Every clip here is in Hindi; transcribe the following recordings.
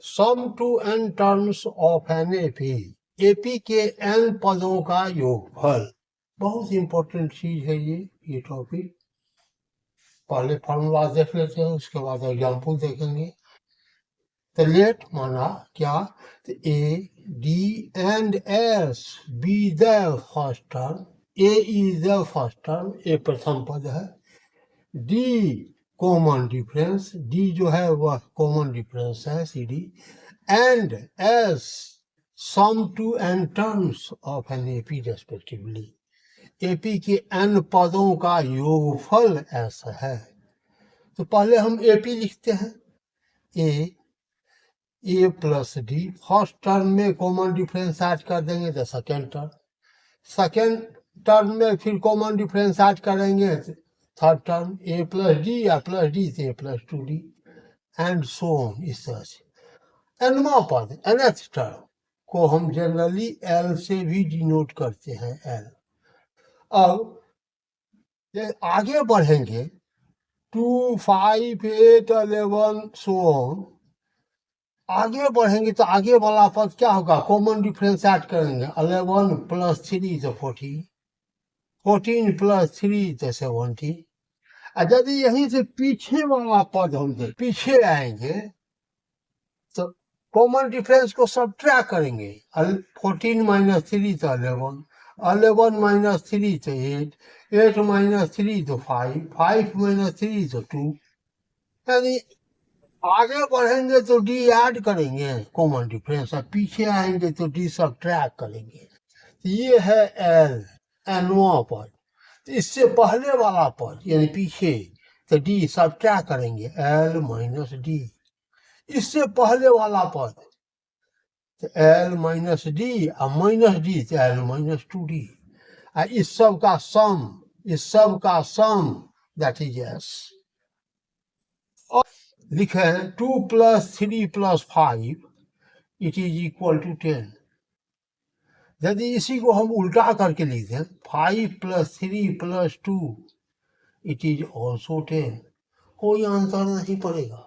Some to n terms of an AP, AP के n पदों का योगफल। बहुत इंपॉर्टेंट चीज है ये टॉपिक। पहले फॉर्मूला देख लेते हैं, उसके बाद एग्जाम्पल देखेंगे। तो लेट माना क्या, a d and s be the first term, a is the first term, a प्रथम पद है। डी कॉमन डिफरेंस, डी जो है वह कॉमन डिफरेंस है, C D. And S sum to n terms of an AP respectively, AP के एन पदों का योगफल ऐसा है। तो पहले हम एपी लिखते हैं, a plus d, first term में कॉमन डिफरेंस ऐड कर देंगे तो सेकेंड टर्म, सेकेंड टर्म में फिर कॉमन डिफरेंस ऐड करेंगे third term, a plus d या प्लस डी से a plus two d and so on. इस तरह से एनवा पद, nth टर्म को हम जनरली एल से भी डिनोट करते हैं, एल। अब आगे बढ़ेंगे 2, 5, 8, 11 सो ऑन, आगे बढ़ेंगे तो आगे वाला पद क्या होगा, कॉमन डिफरेंस ऐड करेंगे। 11 प्लस 3 तो 14, 14 प्लस 3 तो 70। यदि यहीं से पीछे वाला पद हम पीछे आएंगे तो कॉमन डिफरेंस को सब्ट्रैक्ट करेंगे। 14 माइनस 3 तो 11, 11 माइनस 3 तो 8, 8 माइनस 3 तो 5, 5 माइनस 3 तो 2। यानी आगे बढ़ेंगे तो डी ऐड करेंगे कॉमन डिफरेंस, और पीछे आएंगे तो डी सब्ट्रैक्ट करेंगे। ये है एल, एनवा पद। तो इससे पहले वाला पद यानी पीछे, तो डी सब्ट्रैक्ट करेंगे, एल माइनस डी। इससे पहले वाला पद तो एल माइनस डी, और माइनस डी तो एल माइनस 2d। इस सब का सम, इस सब का सम दैट इज एस। लिखे 2 plus 3 plus 5 it is equal to 10। यदि इसी को हम उल्टा करके लिख दें, 5 plus 3 plus 2 it is also 10, कोई आंसर नहीं पड़ेगा।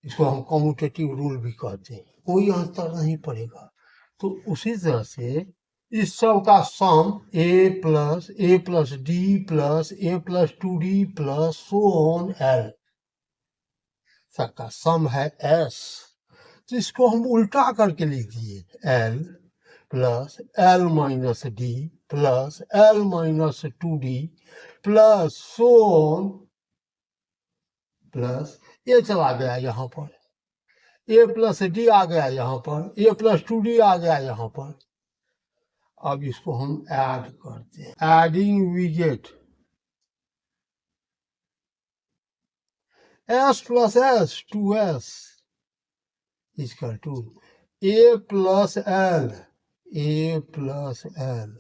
इसको हम कम्यूटेटिव रूल भी कहते हैं, कोई आंसर नहीं पड़ेगा। तो उसी तरह से इस सब का sum a plus d plus a plus 2d plus so on l, सबका सम है एस। तो इसको हम उल्टा करके लिख दिए, L plus l minus d plus l minus 2d plus so on, plus ये चला गया यहाँ पर, ए प्लस डी आ गया यहाँ पर, ए प्लस 2d आ गया यहाँ पर। अब इसको हम ऐड करते हैं, adding we get s plus s 2s equal to a plus l, a plus l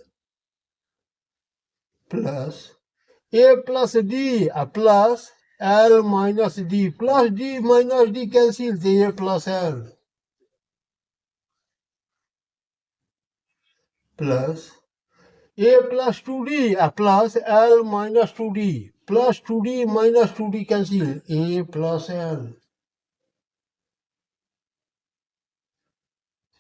plus a plus d plus l minus d, plus d minus d cancel थे, a plus l plus a plus 2d plus l minus 2d, plus 2d minus 2d cancel, a plus l.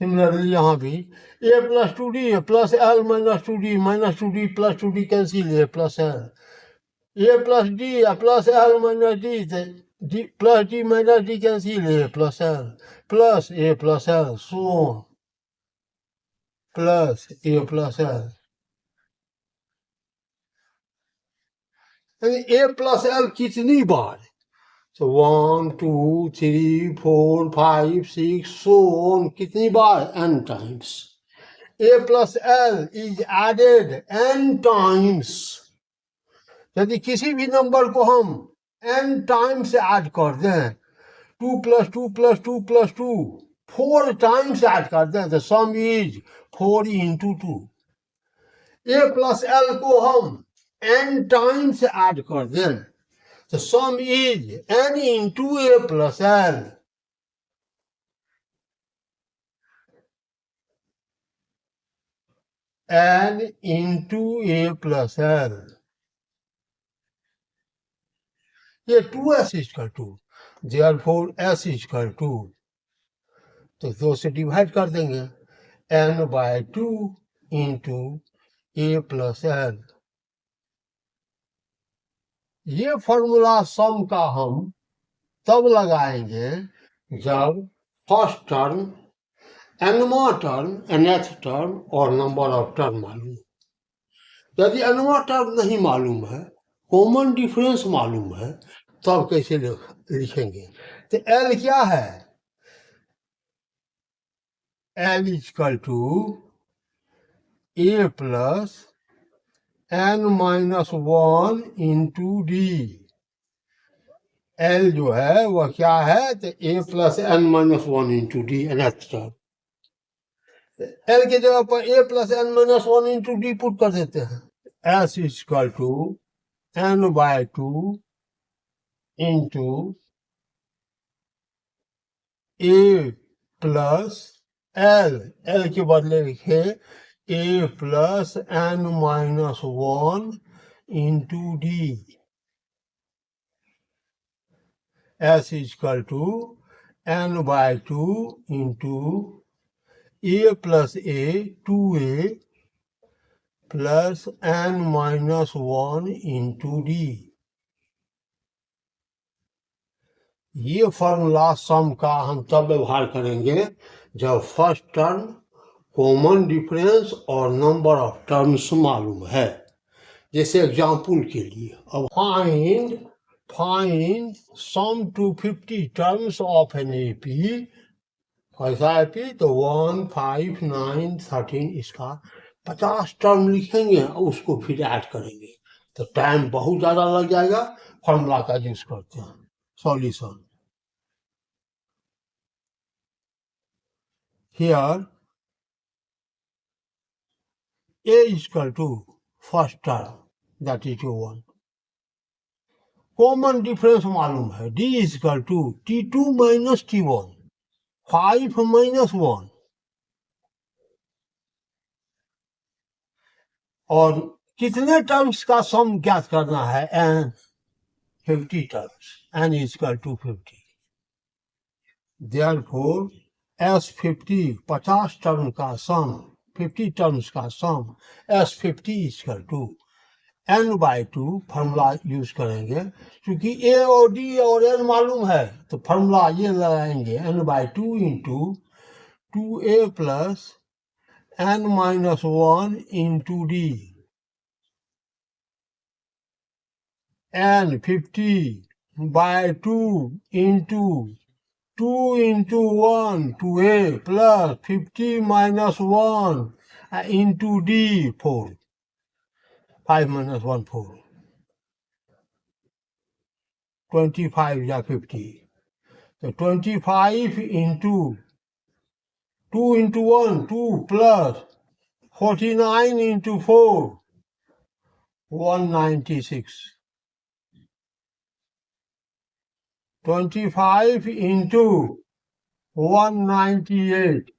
Similarly यहाँ भी a plus 2d plus l minus 2d plus 2d cancel, a plus l. A plus d plus l minus d plus d minus d cancel, a plus l plus a plus l so plus a plus l. A plus l कितनी बार, so 1 2 3 4 5 6 so on, कितनी बार, n times। a plus l is added n times। यदि किसी भी नंबर को हम n टाइम्स ऐड कर दें, 2 plus 2 plus 2 plus 2 4 times add कर दें तो sum is 4 into 2। a plus l को हम n टाइम्स ऐड कर दें तो sum is n into a plus l। n into a plus l, ये 2s equal to, therefore s equal to, तो 2 से डिवाइड कर देंगे, n/2 into a plus l। ये फॉर्मूला सम का हम तब लगाएंगे जब फर्स्ट टर्म, nवां टर्म, nth टर्म और नंबर ऑफ टर्म मालूम। यदि nवां टर्म नहीं मालूम है, कॉमन डिफरेंस मालूम है, तब कैसे लिखेंगे? तो l क्या है? l equal to a plus n-1 into D. l जो है वह क्या है? तो a plus n-1 into D, nth term. l के जगह पर a plus n-1 into D put कर देते हैं। s equal to n/2 into a plus l, l के बदले लिखे a plus n-1 into D. s equal to n/2 into a plus a 2a plus n-1 into D. ये फॉर्मूला सम का हम तब व्यवहार करेंगे जब फर्स्ट टर्म, कॉमन डिफरेंस और नंबर ऑफ टर्म्स मालूम है। जैसे एग्जाम्पल के लिए, अब find sum to 50 terms of an AP. कैसा एपी? तो 1, 5, 9, 13, इसका 50 टर्म लिखेंगे और उसको फिर ऐड करेंगे, तो टाइम बहुत ज़्यादा लग जाएगा। फॉर्मूला का यूज करते हैं। Solution here a equal to first term, that is t1। Common difference मालूम है, d equal to t2 minus t1, 5 minus 1। और कितने टर्म्स का सम ज्ञात करना है? n 50 terms, n equal to 50। Therefore s50 50 term का सम, 50 टर्म्स का sum s50 equal to n/2 formula use करेंगे। क्योंकि a और d और n मालूम है, तो फॉर्मूला ये लगाएंगे n/2 into 2a plus n-1 into D. n 50/2 into 2 into 1 2a plus 50 minus 1 into D 4, 5 minus 1 4, 25 या 50, तो 25 into 2 into 1 2 plus 49 into 4 196, 25 into 198,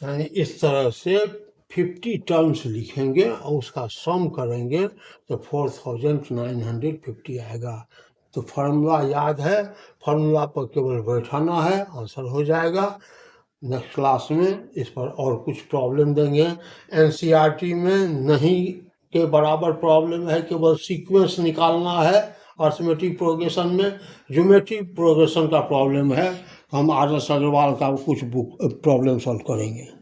यानी इस तरह से 50 टर्म्स लिखेंगे और उसका सम करेंगे तो 4950 आएगा। तो फार्मूला याद है, फार्मूला पर केवल बैठाना है, आंसर हो जाएगा। नेक्स्ट क्लास में इस पर और कुछ प्रॉब्लम देंगे। एनसीईआरटी में नहीं के बराबर प्रॉब्लम है, केवल सीक्वेंस निकालना है। अर्थमेटिक प्रोग्रेशन में ज्योमेट्रिक प्रोग्रेशन का प्रॉब्लम है। हम आर एस अग्रवाल का कुछ बुक प्रॉब्लम सॉल्व करेंगे।